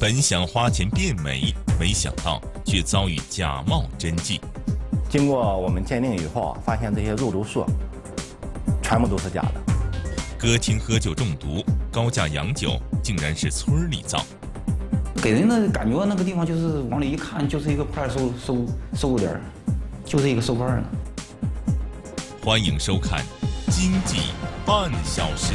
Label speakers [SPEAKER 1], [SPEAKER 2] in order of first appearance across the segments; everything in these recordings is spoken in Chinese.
[SPEAKER 1] 本想花钱变美，没想到却遭遇假冒真迹。
[SPEAKER 2] 经过我们鉴定以后，发现这些肉毒素全部都是假的。
[SPEAKER 1] 歌厅喝酒中毒，高价洋酒竟然是村里造。
[SPEAKER 3] 给人的感觉那个地方就是往里一看就是一个派出所收入点，就是一个收贩的。
[SPEAKER 1] 欢迎收看《经济半小时》。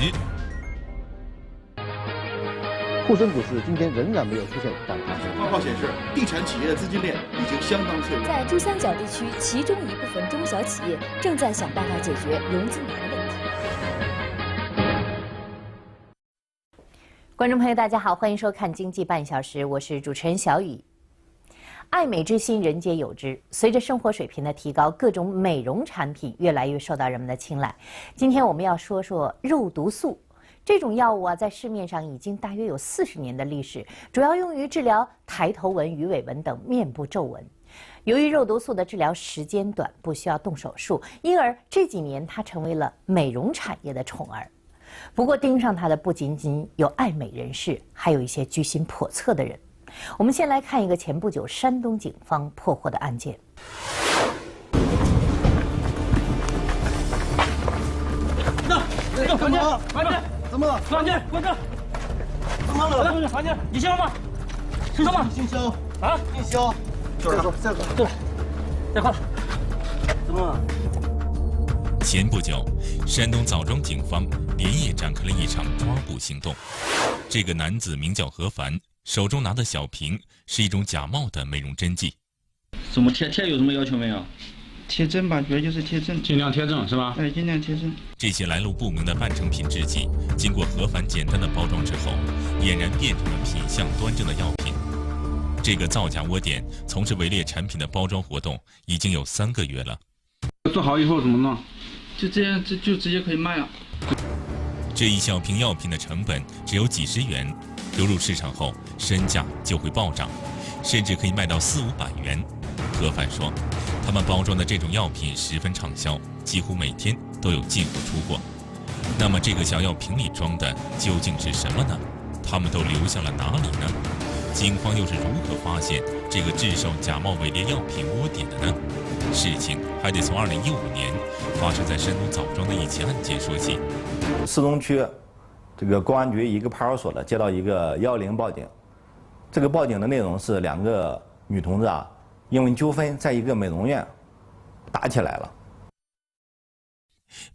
[SPEAKER 4] 沪深股市今天仍然没有出现反弹。
[SPEAKER 5] 报告显示，地产企业的资金链已经相当脆弱。
[SPEAKER 6] 在珠三角地区，其中一部分中小企业正在想办法解决融资难的问题。观众朋友，大家好，欢迎收看《经济半小时》，我是主持人小雨。爱美之心，人皆有之。随着生活水平的提高，各种美容产品越来越受到人们的青睐。今天我们要说说肉毒素。这种药物啊，在市面上已经大约有40年的历史，主要用于治疗抬头纹、鱼尾纹等面部皱纹。由于肉毒素的治疗时间短，不需要动手术，因而这几年它成为了美容产业的宠儿。不过，盯上它的不仅仅有爱美人士，还有一些居心叵测的人。我们先来看一个前不久山东警方破获的案件。
[SPEAKER 7] 房间，房间，
[SPEAKER 4] 怎么了？
[SPEAKER 7] 房间，关这。
[SPEAKER 4] 怎么了？
[SPEAKER 7] 房间，你姓什么？姓什么？
[SPEAKER 4] 姓肖。
[SPEAKER 7] 啊？
[SPEAKER 4] 姓肖。
[SPEAKER 7] 就是他。
[SPEAKER 4] 这个。
[SPEAKER 7] 对。再快。
[SPEAKER 4] 怎么了？
[SPEAKER 1] 前不久，山东枣庄警方连夜展开了一场抓捕行动。这个男子名叫何凡，手中拿的小瓶是一种假冒的美容针剂。
[SPEAKER 7] 怎么贴有什么要求没有？
[SPEAKER 8] 贴针吧，主要就是贴针，
[SPEAKER 7] 尽量贴正是吧？
[SPEAKER 8] 哎，尽量贴针。
[SPEAKER 1] 这些来路不明的半成品制剂，经过何凡简单的包装之后，俨然变成了品相端正的药品。这个造假窝点从事伪劣产品的包装活动已经有3个月了。
[SPEAKER 7] 做好以后怎么弄？
[SPEAKER 8] 就这样，就直接可以卖了。
[SPEAKER 1] 这一小瓶药品的成本只有几十元，流入市场后身价就会暴涨，甚至可以卖到400-500元。何凡说，他们包装的这种药品十分畅销，几乎每天都有进货出货。那么这个小药瓶里装的究竟是什么呢？他们都流向了哪里呢？警方又是如何发现这个制售假冒伪劣药品窝点的呢？事情还得从2015年发生在山东枣庄的一起案件说起。
[SPEAKER 2] 市中区这个公安局一个派出所的接到一个110报警，这个报警的内容是2个女同志啊，因为纠纷在一个美容院打起来了。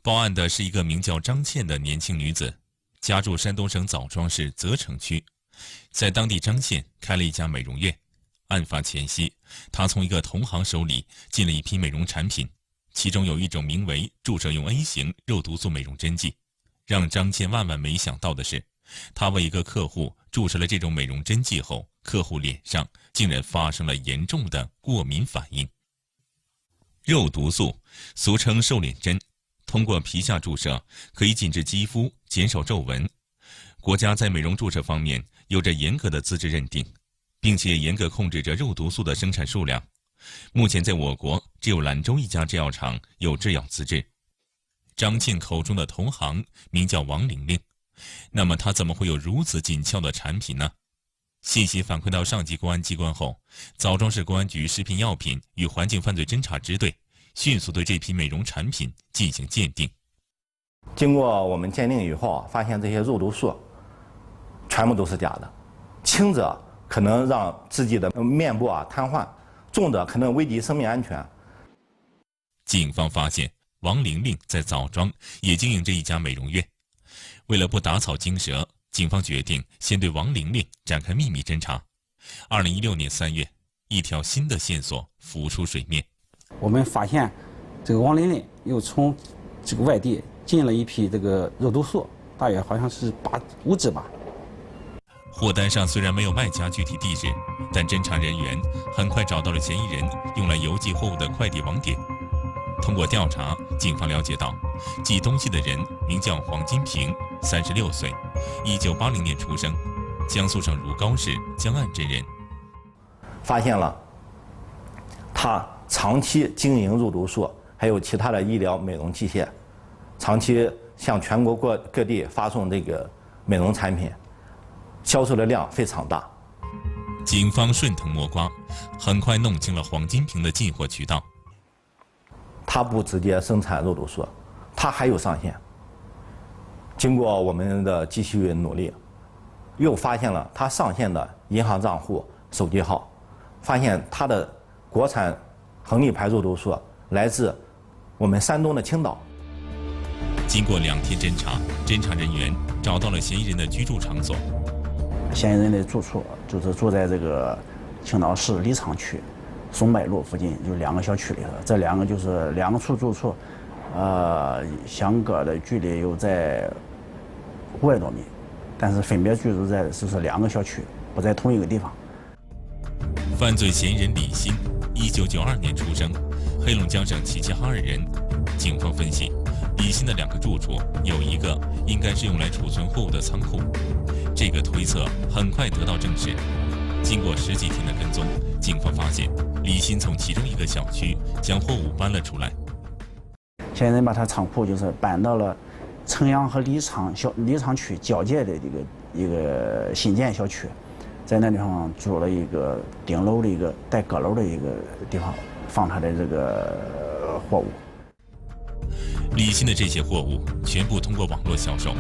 [SPEAKER 1] 报案的是一个名叫张倩的年轻女子，家住山东省枣庄市泽城区，在当地张县开了一家美容院。案发前夕，她从一个同行手里进了一批美容产品，其中有一种名为注射用 A 型肉毒素美容针剂。让张倩万万没想到的是，她为一个客户注射了这种美容针剂后，客户脸上竟然发生了严重的过敏反应。肉毒素俗称瘦脸针，通过皮下注射可以紧致肌肤，减少皱纹。国家在美容注射方面有着严格的资质认定，并且严格控制着肉毒素的生产数量。目前在我国只有兰州一家制药厂有制药资质。张倩口中的同行名叫王玲玲，那么她怎么会有如此紧俏的产品呢？信息反馈到上级公安机关后，枣庄市公安局食品药品与环境犯罪侦查支队迅速对这批美容产品进行鉴定。
[SPEAKER 2] 经过我们鉴定以后，发现这些肉毒素全部都是假的，轻者可能让自己的面部啊瘫痪，重者可能危及生命安全。
[SPEAKER 1] 警方发现王玲玲在枣庄也经营着一家美容院，为了不打草惊蛇，警方决定先对王玲玲展开秘密侦查。2016年3月，一条新的线索浮出水面。
[SPEAKER 3] 我们发现这个王玲玲又从这个外地进了一批这个肉毒素，大约好像是5支吧。
[SPEAKER 1] 货单上虽然没有卖家具体地址，但侦查人员很快找到了嫌疑人用来邮寄货物的快递网点。通过调查，警方了解到，寄东西的人名叫黄金平，36岁，1980年出生，江苏省如皋市江岸镇人。
[SPEAKER 2] 发现了他长期经营肉毒素，还有其他的医疗美容器械，长期向全国各地发送这个美容产品，销售的量非常大。
[SPEAKER 1] 警方顺藤摸瓜，很快弄清了黄金瓶的进货渠道。
[SPEAKER 2] 他不直接生产肉毒素，他还有上线。经过我们的继续努力，又发现了他上线的银行账户、手机号，发现他的国产恒力牌肉毒素来自我们山东的青岛。
[SPEAKER 1] 经过2天侦查，侦查人员找到了嫌疑人的居住场所。
[SPEAKER 3] 嫌疑人的住处就是住在这个青岛市李沧区松柏路附近，就2个小区里头。这2个就是2个住处，相隔的距离有在500多米，但是分别居住在就是2个小区，不在同一个地方。
[SPEAKER 1] 犯罪嫌疑人李鑫，1992年出生，黑龙江省齐齐哈尔人。警方分析，李鑫的2个住处有一个应该是用来储存货物的仓库。这个推测很快得到证实。经过10几天的跟踪，警方发现李鑫从其中一个小区将货物搬了出来。
[SPEAKER 3] 嫌疑人把他仓库就是搬到了城阳和李沧区交界的一个新建小区，在那地方租了一个顶楼的一个带阁楼的一个地方，放他的这个货物。
[SPEAKER 1] 李鑫的这些货物全部通过网络销售，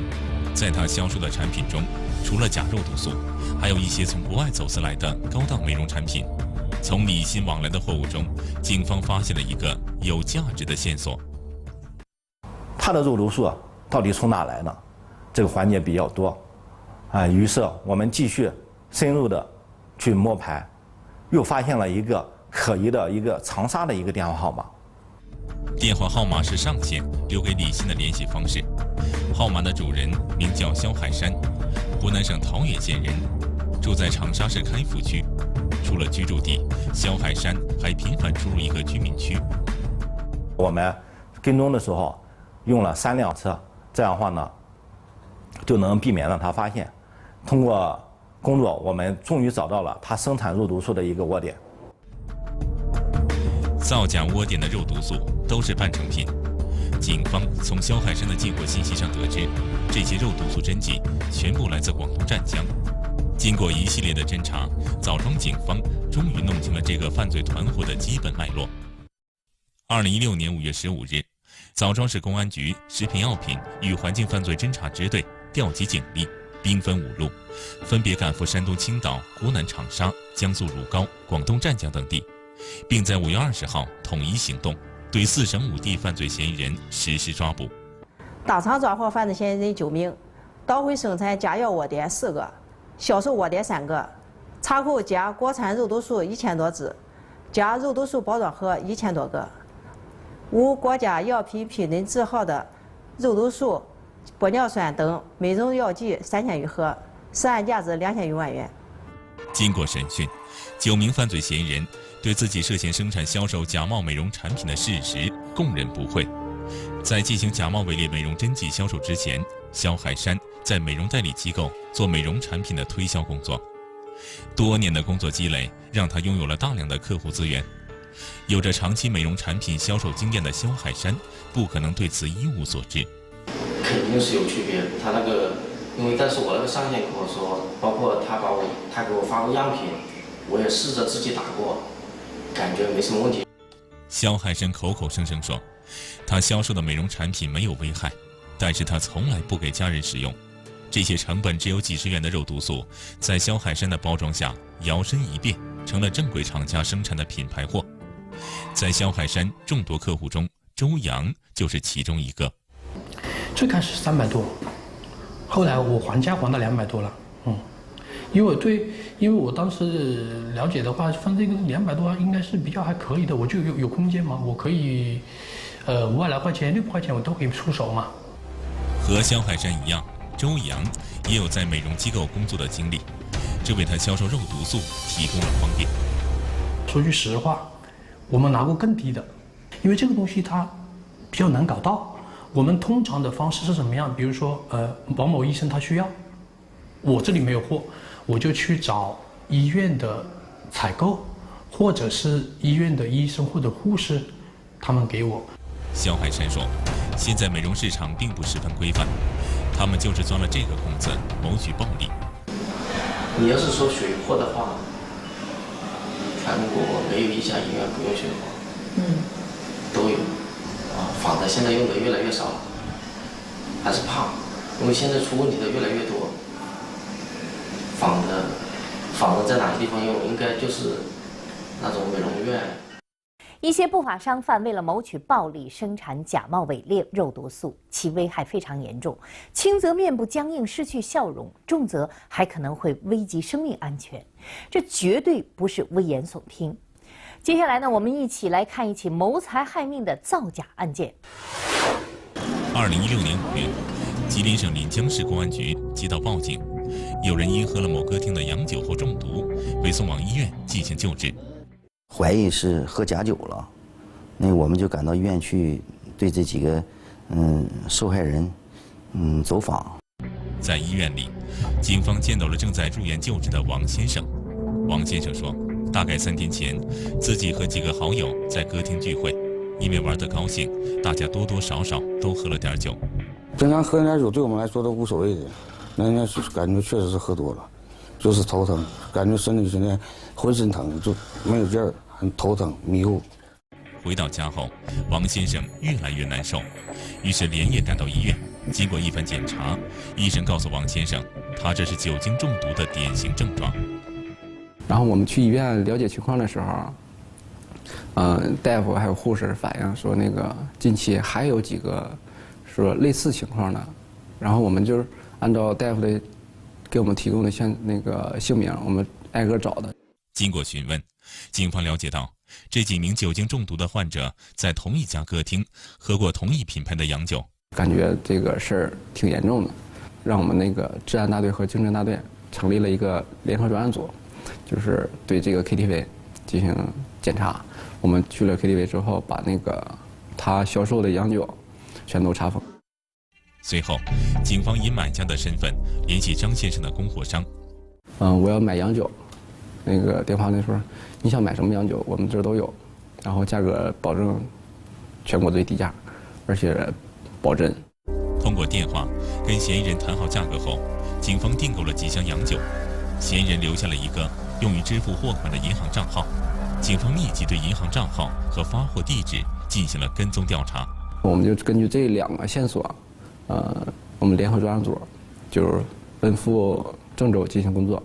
[SPEAKER 1] 在他销售的产品中，除了假肉毒素，还有一些从国外走私来的高档美容产品。从李鑫往来的货物中，警方发现了一个有价值的线索。
[SPEAKER 2] 他的肉毒素到底从哪来呢？这个环节比较多，于是我们继续深入的去摸排，又发现了一个可疑的一个长沙的一个电话号码。
[SPEAKER 1] 电话号码是上线留给李鑫的联系方式，号码的主人名叫肖海山，湖南省桃源县人，住在长沙市开福区。除了居住地，肖海山还频繁出入一个居民区。
[SPEAKER 2] 我们跟踪的时候用了3辆车，这样的话呢，就能避免让他发现。通过工作，我们终于找到了他生产肉毒素的一个窝点。
[SPEAKER 1] 造假窝点的肉毒素都是半成品。警方从肖海山的进货信息上得知，这些肉毒素针剂全部来自广东湛江。经过一系列的侦查，枣庄警方终于弄清了这个犯罪团伙的基本脉络。2016年5月15日，枣庄市公安局食品药品与环境犯罪侦查支队调集警力，兵分5路，分别赶赴山东青岛、湖南长沙、江苏如皋、广东湛江等地，并在5月20号统一行动，对4省5地犯罪嫌疑人实施抓捕。
[SPEAKER 9] 当场抓获犯罪嫌疑人9名，捣毁生产假药窝点4个，销售窝点3个，查扣假国产肉毒素1000多支，假肉毒素包装盒1000多个，无国家药品批准字号的肉毒素、玻尿酸等美容药剂3000余盒，涉案价值2000余万元。
[SPEAKER 1] 经过审讯，9名犯罪嫌疑人对自己涉嫌生产销售假冒美容产品的事实供认不讳。在进行假冒伪劣美容针剂销售之前，肖海山在美容代理机构做美容产品的推销工作。多年的工作积累让他拥有了大量的客户资源。有着长期美容产品销售经验的肖海山不可能对此一无所知。
[SPEAKER 10] 肯定是有区别，他那个，因为但是我那个上线跟我说，包括他给我发过样品，我也试着自己打过，感觉没什么问题。
[SPEAKER 1] 肖海山口口声声说，他销售的美容产品没有危害，但是他从来不给家人使用。这些成本只有几十元的肉毒素，在肖海山的包装下摇身一变，成了正规厂家生产的品牌货。在肖海山众多客户中，周阳就是其中一个。
[SPEAKER 11] 最开始300多，后来我还价还到200多了。因为我当时了解的话，反正这个200多应该是比较还可以的，我就有空间嘛，我可以，500来块钱、600块钱我都可以出手嘛。
[SPEAKER 1] 和肖海山一样，周阳也有在美容机构工作的经历，这为他销售肉毒素提供了方便。
[SPEAKER 11] 说句实话，我们拿过更低的，因为这个东西它比较难搞到。我们通常的方式是什么样？比如说，王某医生他需要，我这里没有货，我就去找医院的采购，或者是医院的医生或者护士，他们给我。
[SPEAKER 1] 肖海山说，现在美容市场并不十分规范，他们就是钻了这个空子谋取暴利。
[SPEAKER 10] 你要是说水货的话，他如果没有一家医院不用血黄，都有，仿的现在用的越来越少了，还是怕，因为现在出问题的越来越多。仿的在哪些地方用？应该就是那种美容院。
[SPEAKER 6] 一些不法商贩为了谋取暴利，生产假冒伪劣肉毒素，其危害非常严重，轻则面部僵硬失去笑容，重则还可能会危及生命安全。这绝对不是危言耸听。接下来呢，我们一起来看一起谋财害命的造假案件。
[SPEAKER 1] 2016年5月，吉林省临江市公安局接到报警，有人因喝了某歌厅的洋酒后中毒，被送往医院进行救治。
[SPEAKER 12] 怀疑是喝假酒了，那我们就赶到医院去，对这几个受害人走访。
[SPEAKER 1] 在医院里，警方见到了正在住院救治的王先生。王先生说，大概3天前，自己和几个好友在歌厅聚会，因为玩得高兴，大家多多少少都喝了点酒。
[SPEAKER 13] 平常喝点酒对我们来说都无所谓的，那是感觉确实是喝多了，就是头疼，感觉身体现在浑身疼，就没有劲儿，很头疼迷糊。
[SPEAKER 1] 回到家后，王先生越来越难受，于是连夜赶到医院。经过一番检查，医生告诉王先生，他这是酒精中毒的典型症状。
[SPEAKER 14] 然后我们去医院了解情况的时候，大夫还有护士反映说，那个近期还有几个说类似情况的，然后我们就是按照大夫的给我们提供的那个姓名，我们挨个找的。
[SPEAKER 1] 经过询问，警方了解到，这几名酒精中毒的患者在同一家歌厅喝过同一品牌的洋酒。
[SPEAKER 14] 感觉这个事儿挺严重的，让我们那个治安大队和经侦大队成立了一个联合专案组，就是对这个 KTV 进行检查。我们去了 KTV 之后，把那个他销售的洋酒全都查封。
[SPEAKER 1] 随后，警方以买家的身份联系张先生的供货商。
[SPEAKER 14] 我要买洋酒，那个电话那说你想买什么洋酒，我们这儿都有，然后价格保证全国最低价，而且保真。
[SPEAKER 1] 通过电话跟嫌疑人谈好价格后，警方订购了几箱洋酒，嫌疑人留下了一个用于支付货款的银行账号。警方立即对银行账号和发货地址进行了跟踪调查。
[SPEAKER 14] 我们就根据这2个线索，我们联合专案组就是奔赴郑州进行工作，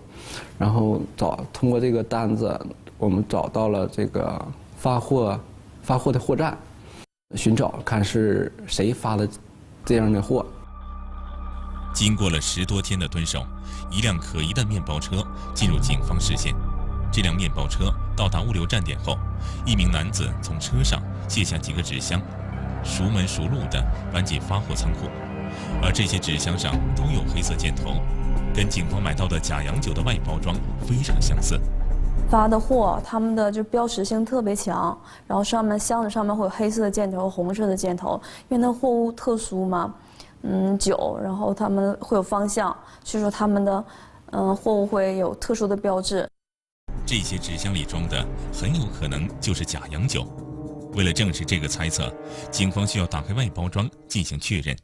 [SPEAKER 14] 然后通过这个单子，我们找到了这个发货的货站，寻找看是谁发的这样的货。
[SPEAKER 1] 经过了10多天的蹲守，一辆可疑的面包车进入警方视线。这辆面包车到达物流站点后，一名男子从车上卸下几个纸箱，熟门熟路地搬进发货仓库，而这些纸箱上都有黑色箭头，跟警方买到的假洋酒的外包装非常相似。
[SPEAKER 15] 发的货，他们的就标识性特别强，然后箱子上面会有黑色的箭头、红色的箭头，因为它货物特殊嘛，酒，然后他们会有方向，所以说他们的货物会有特殊的标志。
[SPEAKER 1] 这些纸箱里装的很有可能就是假洋酒。为了证实这个猜测，警方需要打开外包装进行确认，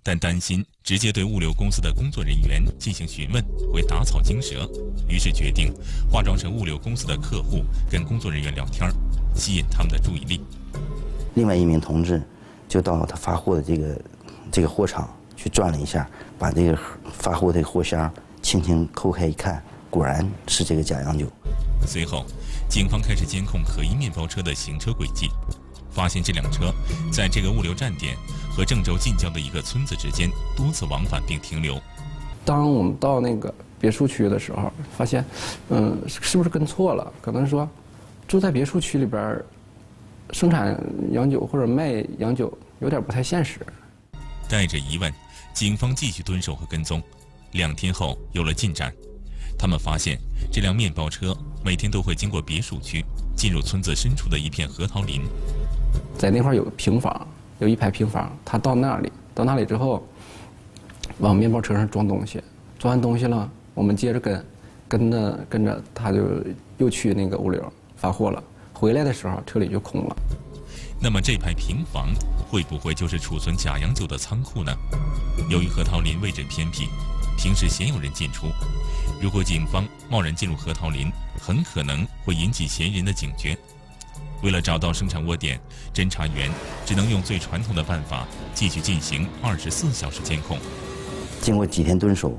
[SPEAKER 1] 但担心直接对物流公司的工作人员进行询问会打草惊蛇，于是决定化妆成物流公司的客户跟工作人员聊天，吸引他们的注意力。
[SPEAKER 12] 另外一名同志就到他发货的这个货场去转了一下，把这个发货的货箱轻轻抠开一看，果然是这个假洋酒。
[SPEAKER 1] 随后，警方开始监控可疑面包车的行车轨迹，发现这辆车在这个物流站点和郑州近郊的一个村子之间多次往返并停留。
[SPEAKER 14] 当我们到那个别墅区的时候，发现，是不是跟错了？可能说，住在别墅区里边，生产洋酒或者卖洋酒有点不太现实。
[SPEAKER 1] 带着疑问，警方继续蹲守和跟踪。2天后有了进展，他们发现这辆面包车每天都会经过别墅区，进入村子深处的一片核桃林。
[SPEAKER 14] 在那块有平房，有一排平房，他到那里之后，往面包车上装东西，装完东西了，我们接着跟着他就又去那个物流发货了。回来的时候车里就空了。
[SPEAKER 1] 那么这排平房会不会就是储存假洋酒的仓库呢？由于核桃林位置偏僻，平时鲜有人进出。如果警方贸然进入核桃林，很可能会引起嫌疑人的警觉。为了找到生产窝点，侦查员只能用最传统的办法，继续进行24小时监控。
[SPEAKER 12] 经过几天蹲守，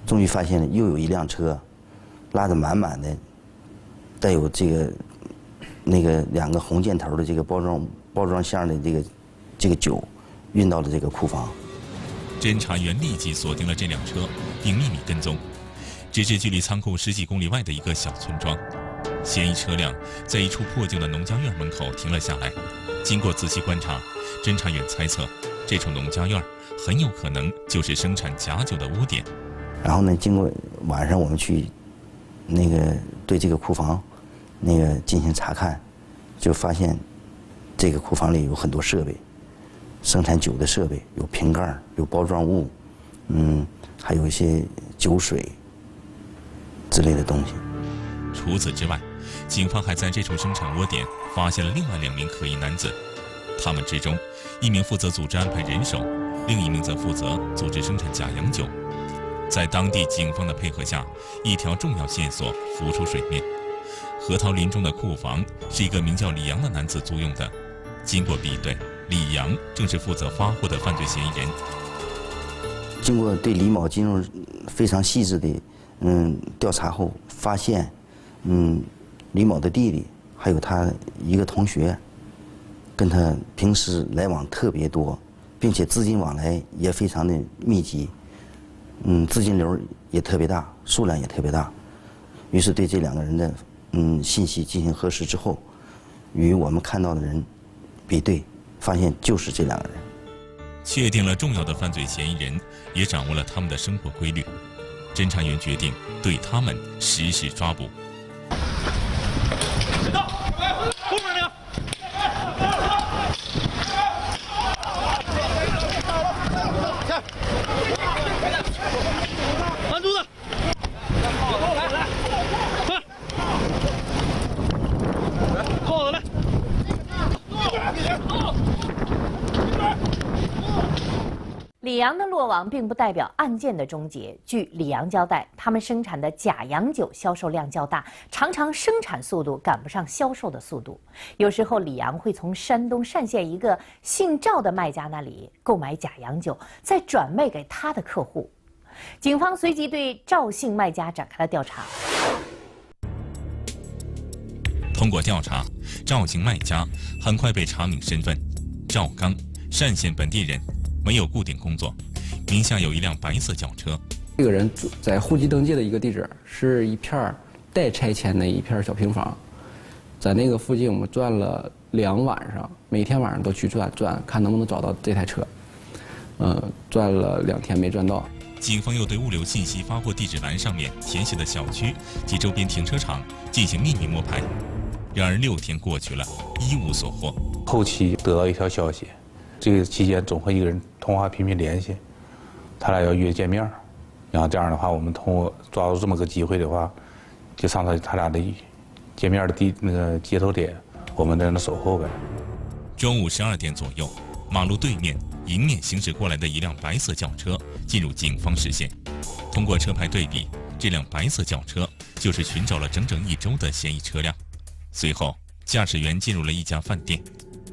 [SPEAKER 12] 终于发现了又有一辆车，拉得满满的，带有2个红箭头的这个包装箱的这个酒，运到了这个库房。
[SPEAKER 1] 侦查员立即锁定了这辆车，并秘密跟踪，直至距离仓库10几公里外的一个小村庄。嫌疑车辆在一处破旧的农家院门口停了下来。经过仔细观察，侦查员猜测，这处农家院很有可能就是生产假酒的窝点。
[SPEAKER 12] 然后呢，经过晚上我们去对这个库房进行查看，就发现这个库房里有很多设备，生产酒的设备，有瓶盖，有包装物，还有一些酒水之类的东西。
[SPEAKER 1] 除此之外，警方还在这处生产窝点发现了另外2名可疑男子，他们之中，一名负责组织安排人手，另一名则负责组织生产假洋酒。在当地警方的配合下，一条重要线索浮出水面：核桃林中的库房是一个名叫李阳的男子租用的。经过比对，李阳正是负责发货的犯罪嫌疑人。
[SPEAKER 12] 经过对李某进入非常细致的调查后，发现李某的弟弟还有他一个同学，跟他平时来往特别多，并且资金往来也非常的密集，资金流也特别大，数量也特别大。于是对这2个人的信息进行核实之后，与我们看到的人比对，发现就是这2个人。
[SPEAKER 1] 确定了重要的犯罪嫌疑人，也掌握了他们的生活规律。侦查员决定对他们实施抓捕。
[SPEAKER 16] 后面呢？拦住他！快！扣子来！
[SPEAKER 6] 李阳的落网并不代表案件的终结。据李阳交代，他们生产的假洋酒销售量较大，常常生产速度赶不上销售的速度。有时候，李阳会从山东单县一个姓赵的卖家那里购买假洋酒，再转卖给他的客户。警方随即对赵姓卖家展开了调查。
[SPEAKER 1] 通过调查，赵姓卖家很快被查明身份：赵刚，单县本地人。没有固定工作，名下有一辆白色轿车。
[SPEAKER 14] 这个人在户籍登记的一个地址是一片待拆迁的一片小平房，在那个附近我们转了2晚上，每天晚上都去转，看能不能找到这台车。转了2天没转到。
[SPEAKER 1] 警方又对物流信息发货地址栏上面填写的小区及周边停车场进行秘密摸排，然而6天过去了，一无所获。
[SPEAKER 17] 后期得到一条消息。这个期间总和一个人通话频频联系，他俩要约见面，然后这样的话，我们通过抓住这么个机会的话，就上他俩的见面的接头点，我们在那守候呗。
[SPEAKER 1] 中午12点左右，马路对面迎面行驶过来的一辆白色轿车进入警方视线。通过车牌对比，这辆白色轿车就是寻找了整整1周的嫌疑车辆。随后，驾驶员进入了一家饭店。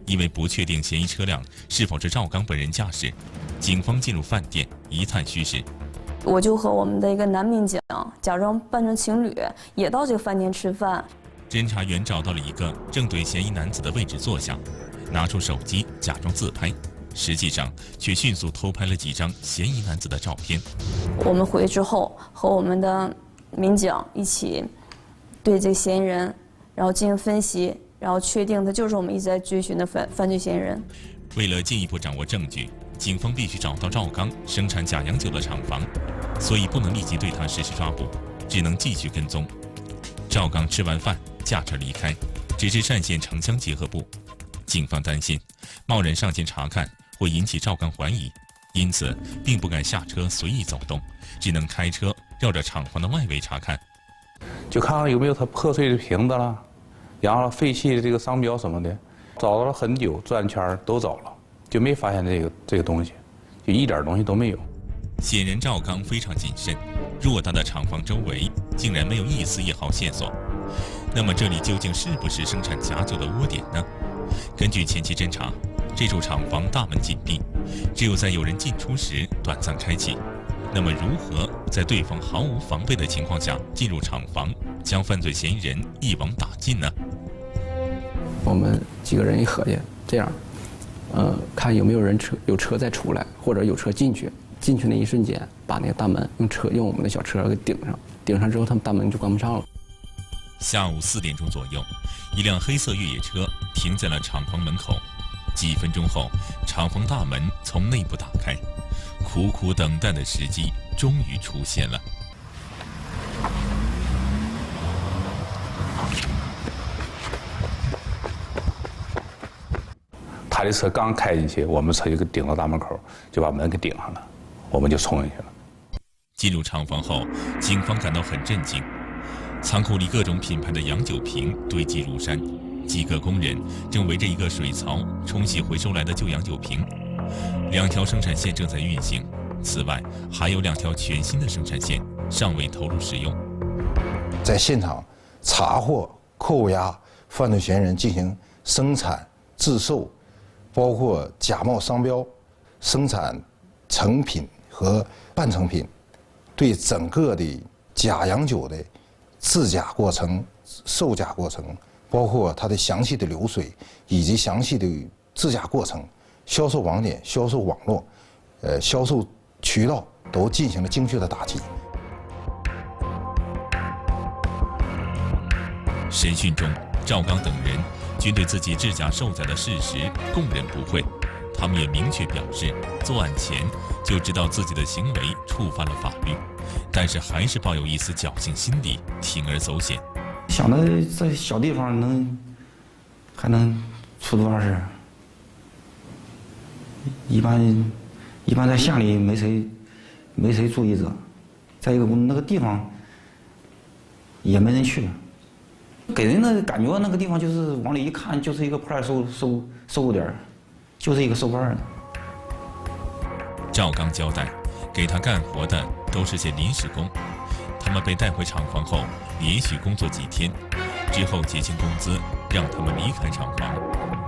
[SPEAKER 1] 因为不确定嫌疑车辆是否是赵刚本人驾驶，警方进入饭店一探虚实。
[SPEAKER 15] 我就和我们的一个男民警假装扮成情侣，也到这个饭店吃饭。
[SPEAKER 1] 侦查员找到了一个正对嫌疑男子的位置坐下，拿出手机假装自拍，实际上却迅速偷拍了几张嫌疑男子的照片。
[SPEAKER 15] 我们回去之后，和我们的民警一起对这个嫌疑人，然后进行分析。然后确定他就是我们一直在追寻的犯罪嫌疑人。
[SPEAKER 1] 为了进一步掌握证据，警方必须找到赵刚生产假洋酒的厂房，所以不能立即对他实施抓捕，只能继续跟踪。赵刚吃完饭驾车离开，直至单县城乡结合部。警方担心贸然上前查看会引起赵刚怀疑，因此并不敢下车随意走动，只能开车绕着厂房的外围查看，
[SPEAKER 17] 就看看有没有他破碎的瓶子了。然后废弃的这个商标什么的，找到了很久，转圈都找了，就没发现这个东西，就一点东西都没有。
[SPEAKER 1] 显然赵刚非常谨慎，偌大的厂房周围竟然没有一丝一毫线索。那么这里究竟是不是生产假酒的窝点呢？根据前期侦查，这处厂房大门紧闭，只有在有人进出时短暂开启。那么如何在对方毫无防备的情况下进入厂房，将犯罪嫌疑人一网打尽呢？
[SPEAKER 14] 我们几个人一合计，这样，看有没有人有车再出来，或者有车进去。进去那一瞬间，把那个大门用我们的小车给顶上，顶上之后，他们大门就关不上了。
[SPEAKER 1] 下午4点钟左右，一辆黑色越野车停在了厂房门口。几分钟后，厂房大门从内部打开，苦苦等待的时机终于出现了。
[SPEAKER 17] 他的车刚开进去，我们车就给顶到大门口，就把门给顶上了，我们就冲进去了。
[SPEAKER 1] 进入厂房后，警方感到很震惊，仓库里各种品牌的洋酒瓶堆积如山，几个工人正围着一个水槽冲洗回收来的旧洋酒瓶。2条生产线正在运行，此外还有2条全新的生产线尚未投入使用。
[SPEAKER 18] 在现场查获、扣押犯罪嫌疑人进行生产、制售，包括假冒商标、生产成品和半成品，对整个的假洋酒的制假过程、售假过程，包括它的详细的流水以及详细的制假过程、销售网点、销售网络、销售渠道都进行了精确的打击。
[SPEAKER 1] 审讯中，赵刚等人均对自己制假售假的事实供认不讳，他们也明确表示，作案前就知道自己的行为触犯了法律，但是还是抱有一丝侥幸心理，铤而走险。
[SPEAKER 13] 想到这小地方还能出多少事？一般在乡里没谁注意这，再一个那个地方也没人去，给人的感觉那个地方就是往里一看就是一个派出所收购点，就是一个收贩的。
[SPEAKER 1] 赵刚交代，给他干活的都是些临时工，他们被带回厂房后，连续工作几天，之后结清工资，让他们离开厂房。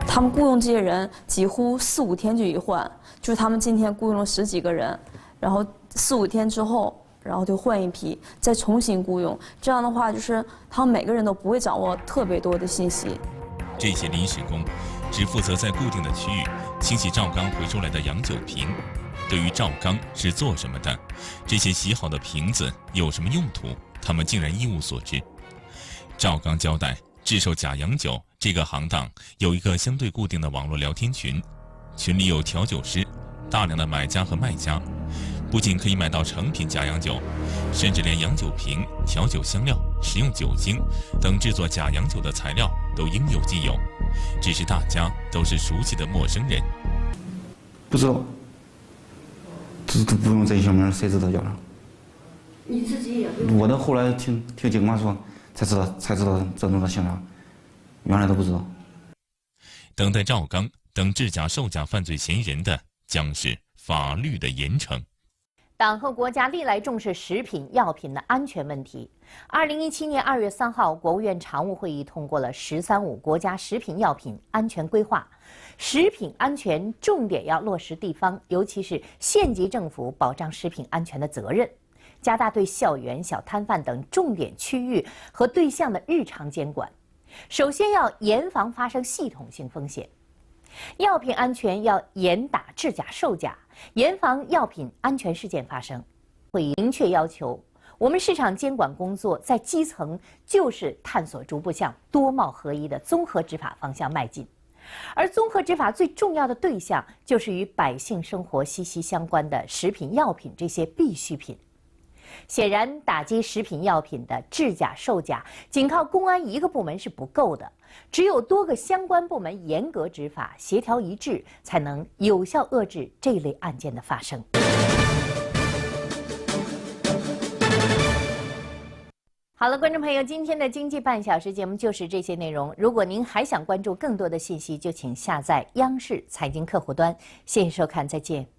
[SPEAKER 15] 他们雇佣这些人几乎4、5天就一换，就是他们今天雇佣了10几个人，然后4、5天之后，然后就换一批，再重新雇佣。这样的话，就是他们每个人都不会掌握特别多的信息。
[SPEAKER 1] 这些临时工只负责在固定的区域清洗赵刚回收来的洋酒瓶。对于赵刚是做什么的，这些洗好的瓶子有什么用途，他们竟然一无所知。赵刚交代，制售假洋酒这个行当有一个相对固定的网络聊天群，群里有调酒师、大量的买家和卖家，不仅可以买到成品假洋酒，甚至连洋酒瓶、调酒香料、食用酒精等制作假洋酒的材料都应有尽有，只是大家都是熟悉的陌生人。
[SPEAKER 13] 不知道，这都不用这些名，谁知道叫啥？
[SPEAKER 19] 你自己也不用。
[SPEAKER 13] 我都后来听警官说才知道这弄的姓啥，原来都不知道。
[SPEAKER 1] 等待赵刚等制假售假犯罪嫌疑人的将是法律的严惩。
[SPEAKER 6] 党和国家历来重视食品药品的安全问题。2017年2月3号，国务院常务会议通过了“十三五”国家食品药品安全规划。食品安全重点要落实地方，尤其是县级政府保障食品安全的责任，加大对校园、小摊贩等重点区域和对象的日常监管。首先要严防发生系统性风险。药品安全要严打制假售假，严防药品安全事件发生。会议明确要求，我们市场监管工作在基层就是探索逐步向多貌合一的综合执法方向迈进。而综合执法最重要的对象就是与百姓生活息息相关的食品药品这些必需品。显然，打击食品药品的制假售假，仅靠公安一个部门是不够的，只有多个相关部门严格执法、协调一致，才能有效遏制这类案件的发生。好了，观众朋友，今天的经济半小时节目就是这些内容。如果您还想关注更多的信息，就请下载央视财经客户端。谢谢收看，再见。